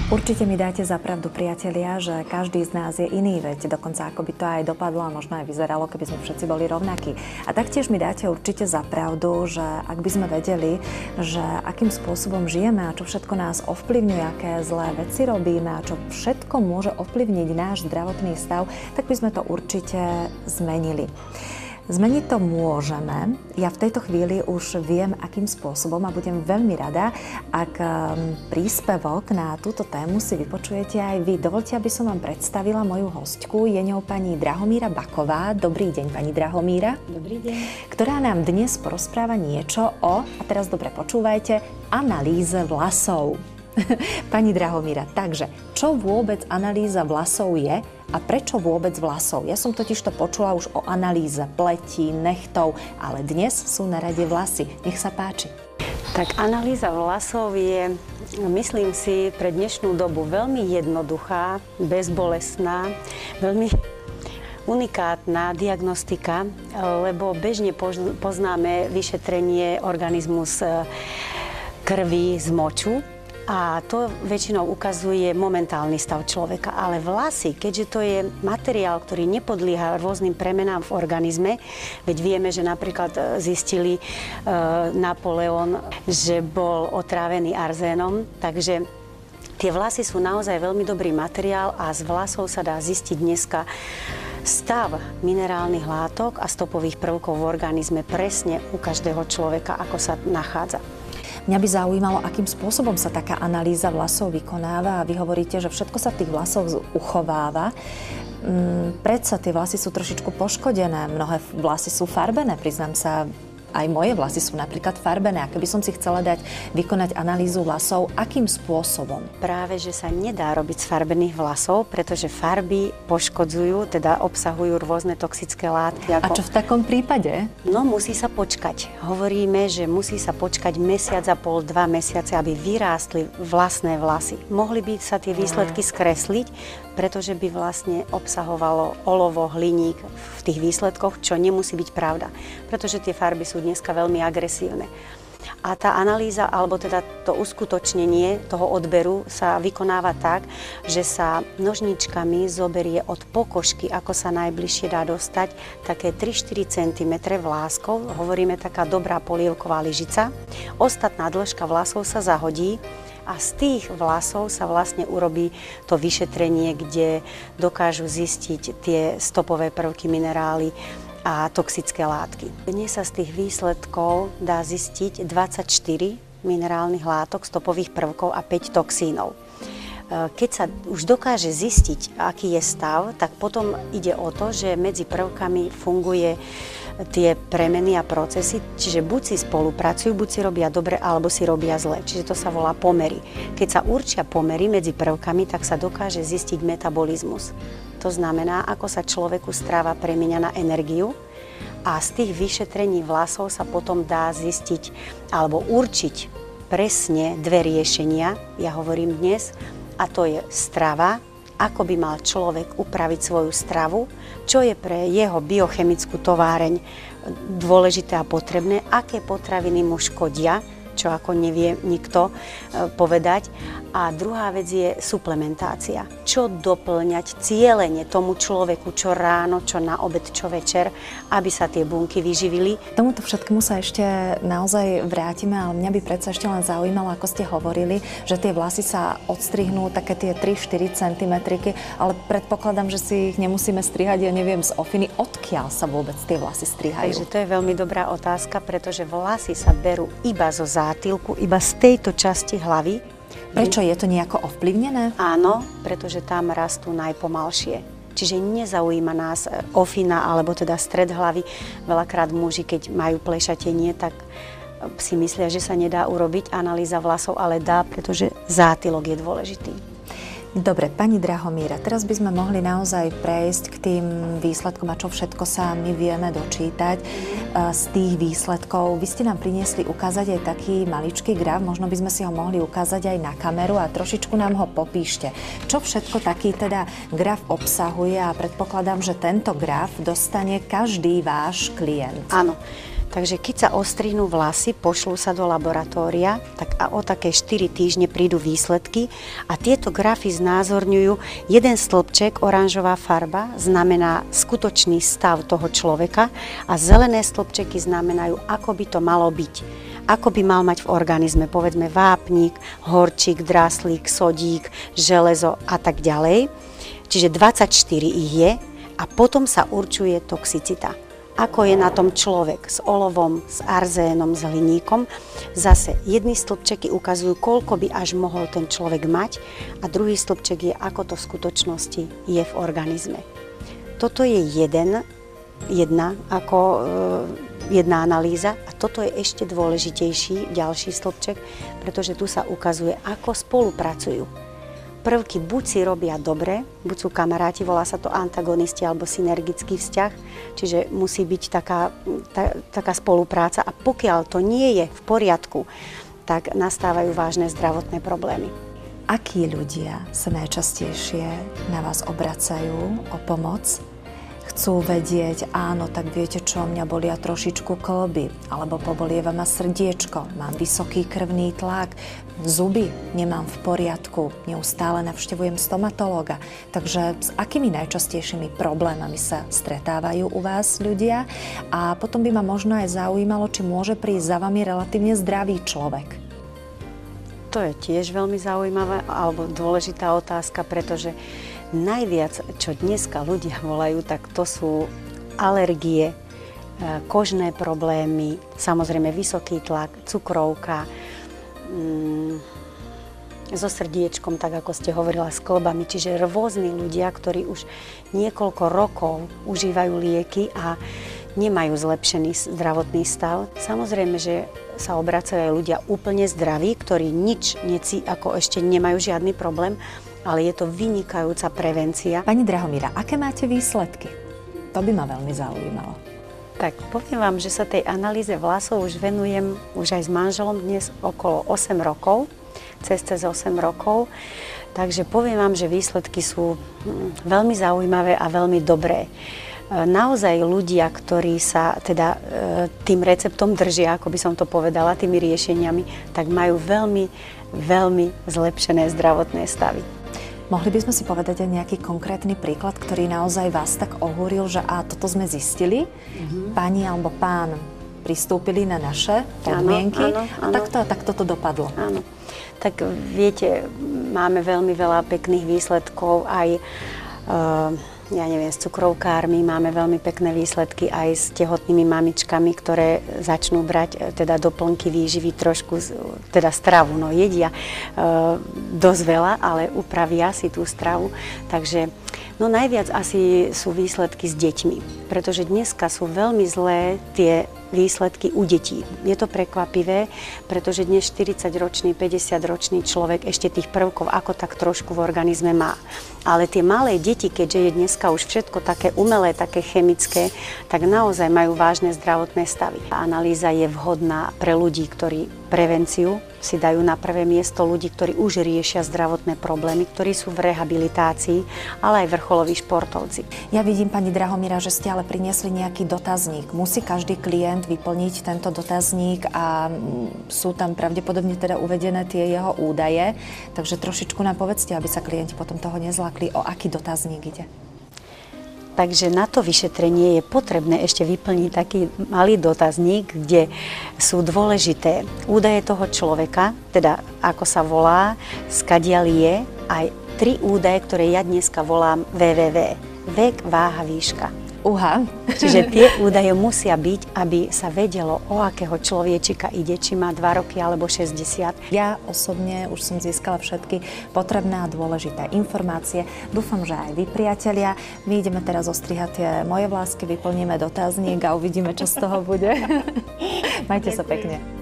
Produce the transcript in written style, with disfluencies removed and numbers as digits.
Určite mi dáte za pravdu, priatelia, že každý z nás je iný, veď dokonca ako by to aj dopadlo a možno aj vyzeralo, keby sme všetci boli rovnakí. A taktiež mi dáte určite za pravdu, že ak by sme vedeli, že akým spôsobom žijeme a čo všetko nás ovplyvňuje, aké zlé veci robíme a čo všetko môže ovplyvniť náš zdravotný stav, tak by sme to určite zmenili. Zmeniť to môžeme. Ja v tejto chvíli už viem, akým spôsobom a budem veľmi rada, ak príspevok na túto tému si vypočujete aj vy. Dovoľte, aby som vám predstavila moju hostku. Je ňou pani Drahomíra Baková. Dobrý deň, pani Drahomíra. Dobrý deň. Ktorá nám dnes porozpráva niečo o, a teraz dobre počúvajte, analýze vlasov. Pani Drahomíra, takže, čo vôbec analýza vlasov je a prečo vôbec vlasov? Ja som totiž to počula už o analýze pleti, nechtov, ale dnes sú na rade vlasy. Nech sa páči. Tak analýza vlasov je, myslím si, pre dnešnú dobu veľmi jednoduchá, bezbolestná, veľmi unikátna diagnostika, lebo bežne poznáme vyšetrenie organizmu z krvi, z moču. A to väčšinou ukazuje momentálny stav človeka. Ale vlasy, keďže to je materiál, ktorý nepodlieha rôznym premenám v organizme, veď vieme, že napríklad zistili Napoleon, že bol otrávený arzénom, takže tie vlasy sú naozaj veľmi dobrý materiál a z vlasov sa dá zistiť dneska stav minerálnych látok a stopových prvkov v organizme presne u každého človeka, ako sa nachádza. Mňa by zaujímalo, akým spôsobom sa taká analýza vlasov vykonáva a vy hovoríte, že všetko sa v tých vlasoch uchováva. Predsa tie vlasy sú trošičku poškodené, mnohé vlasy sú farbené, priznám sa, aj moje vlasy sú napríklad farbené. A keby som si chcela vykonať analýzu vlasov, akým spôsobom? Práve, že sa nedá robiť z farbených vlasov, pretože farby poškodzujú, teda obsahujú rôzne toxické látky. A čo v takom prípade? No, musí sa počkať. Hovoríme, že musí sa počkať mesiac a pol, 2 mesiace, aby vyrástli vlastné vlasy. Mohli by sa tie výsledky skresliť, pretože by vlastne obsahovalo olovo, hliník v tých výsledkoch, čo nemusí byť pravda. Pretože tie farby sú dneska veľmi agresívne. A tá analýza, alebo teda to uskutočnenie toho odberu sa vykonáva tak, že sa nožničkami zoberie od pokožky, ako sa najbližšie dá dostať, také 3-4 cm vláskov, hovoríme taká dobrá polievková lyžica. Ostatná dĺžka vlasov sa zahodí a z tých vlasov sa vlastne urobí to vyšetrenie, kde dokážu zistiť tie stopové prvky, minerály a toxické látky. Dnes sa z tých výsledkov dá zistiť 24 minerálnych látok, stopových prvkov a 5 toxínov. Keď sa už dokáže zistiť, aký je stav, tak potom ide o to, že medzi prvkami funguje tie premeny a procesy, čiže buď si spolupracujú, buď si robia dobre, alebo si robia zle. Čiže to sa volá pomery. Keď sa určia pomery medzi prvkami, tak sa dokáže zistiť metabolizmus. To znamená, ako sa človeku strava premieňa na energiu a z tých vyšetrení vlasov sa potom dá zistiť alebo určiť presne 2 riešenia, ja hovorím dnes, a to je strava, ako by mal človek upraviť svoju stravu, čo je pre jeho biochemickú továreň dôležité a potrebné, aké potraviny mu škodia, čo ako nevie nikto povedať. A druhá vec je suplementácia. Čo doplňať cielene tomu človeku, čo ráno, čo na obed, čo večer, aby sa tie bunky vyživili. Tomuto všetkému sa ešte naozaj vrátime, ale mňa by predsa ešte len zaujímalo, ako ste hovorili, že tie vlasy sa odstrihnú také tie 3-4 cm, ale predpokladám, že si ich nemusíme strihať, ja neviem, z ofiny. Odkiaľ sa vôbec tie vlasy strihajú? Takže to je veľmi dobrá otázka, pretože vlasy sa berú iba zo zátylku, iba z tejto časti hlavy. Prečo? Je to nejako ovplyvnené? Áno, pretože tam rastú najpomalšie. Čiže nezaujíma nás ofina, alebo teda stred hlavy. Veľakrát muži, keď majú plešatenie, tak si myslia, že sa nedá urobiť analýza vlasov, ale dá, pretože zátylok je dôležitý. Dobre, pani Drahomíra, teraz by sme mohli naozaj prejsť k tým výsledkom a čo všetko sa my vieme dočítať z tých výsledkov. Vy ste nám priniesli ukázať aj taký maličký graf, možno by sme si ho mohli ukázať aj na kameru a trošičku nám ho popíšte. Čo všetko taký teda graf obsahuje a predpokladám, že tento graf dostane každý váš klient. Áno. Takže keď sa ostrihnú vlasy, pošlú sa do laboratória, tak a o také 4 týždne prídu výsledky a tieto grafy znázorňujú, jeden stĺpček, oranžová farba, znamená skutočný stav toho človeka a zelené stĺpčeky znamenajú, ako by to malo byť. Ako by mal mať v organizme, povedzme vápnik, horčík, draslík, sodík, železo a tak ďalej. Čiže 24 ich je a potom sa určuje toxicita. Ako je na tom človek s olovom, s arzénom, s hliníkom. Zase jedny stĺpčeky ukazujú, koľko by až mohol ten človek mať a druhý stĺpček je, ako to v skutočnosti je v organizme. Toto je jedna analýza a toto je ešte dôležitejší ďalší stĺpček, pretože tu sa ukazuje, ako spolupracujú. Prvky buď si robia dobre, buď sú kamaráti, volá sa to antagonisti alebo synergický vzťah, čiže musí byť taká spolupráca a pokiaľ to nie je v poriadku, tak nastávajú vážne zdravotné problémy. Akí ľudia sa najčastejšie na vás obracajú o pomoc? Chcú vedieť, áno, tak viete čo, mňa bolia trošičku kĺby, alebo pobolieva ma srdiečko, mám vysoký krvný tlak, zuby nemám v poriadku, neustále navštevujem stomatológa. Takže s akými najčastejšími problémami sa stretávajú u vás ľudia? A potom by ma možno aj zaujímalo, či môže prísť za vami relatívne zdravý človek. To je tiež veľmi zaujímavá alebo dôležitá otázka, pretože najviac, čo dneska ľudia volajú, tak to sú alergie, kožné problémy, samozrejme vysoký tlak, cukrovka, so srdiečkom, tak ako ste hovorila, s kĺbami. Čiže rôzni ľudia, ktorí už niekoľko rokov užívajú lieky a nemajú zlepšený zdravotný stav. Samozrejme, že sa obracajú aj ľudia úplne zdraví, ktorí nič ako ešte nemajú žiadny problém, ale je to vynikajúca prevencia. Pani Drahomíra, aké máte výsledky? To by ma veľmi zaujímalo. Tak poviem vám, že sa tej analýze vlasov už venujem už aj s manželom dnes okolo 8 rokov, cez 8 rokov. Takže poviem vám, že výsledky sú veľmi zaujímavé a veľmi dobré. Naozaj ľudia, ktorí sa teda tým receptom držia, ako by som to povedala, tými riešeniami, tak majú veľmi, veľmi zlepšené zdravotné stavy. Mohli by sme si povedať aj nejaký konkrétny príklad, ktorý naozaj vás tak ohúril, že toto sme zistili, pani alebo pán pristúpili na naše podmienky a takto to dopadlo. Áno. Tak viete, máme veľmi veľa pekných výsledkov aj s cukrovkármi, máme veľmi pekné výsledky aj s tehotnými mamičkami, ktoré začnú brať teda doplnky výživy trošku, teda stravu, jedia dosť veľa, ale upravia si tú stravu. Takže najviac asi sú výsledky s deťmi, pretože dneska sú veľmi zlé tie výsledky u detí. Je to prekvapivé, pretože dnes 40-ročný, 50-ročný človek ešte tých prvkov ako tak trošku v organizme má. Ale tie malé deti, keďže je dneska už všetko také umelé, také chemické, tak naozaj majú vážne zdravotné stavy. Analýza je vhodná pre ľudí, ktorí prevenciu si dajú na prvé miesto, ľudí, ktorí už riešia zdravotné problémy, ktorí sú v rehabilitácii, ale aj vrcholoví športovci. Ja vidím, pani Drahomíra, že ste ale priniesli nejaký dotazník. Musí každý klient vyplniť tento dotazník a sú tam pravdepodobne teda uvedené tie jeho údaje. Takže trošičku nám povedzte, aby sa klienti potom toho nezlakli, o aký dotazník ide. Takže na to vyšetrenie je potrebné ešte vyplniť taký malý dotazník, kde sú dôležité údaje toho človeka, teda ako sa volá, skadiaľ je, aj 3 údaje, ktoré ja dneska volám www. Vek, váha, výška. Čiže tie údaje musia byť, aby sa vedelo, o akého človečika ide, či má 2 roky alebo 60. Ja osobne už som získala všetky potrebné a dôležité informácie. Dúfam, že aj vy, priatelia. My ideme teraz ostrihať tie moje vlásky, vyplníme dotazník a uvidíme, čo z toho bude. Majte sa pekne.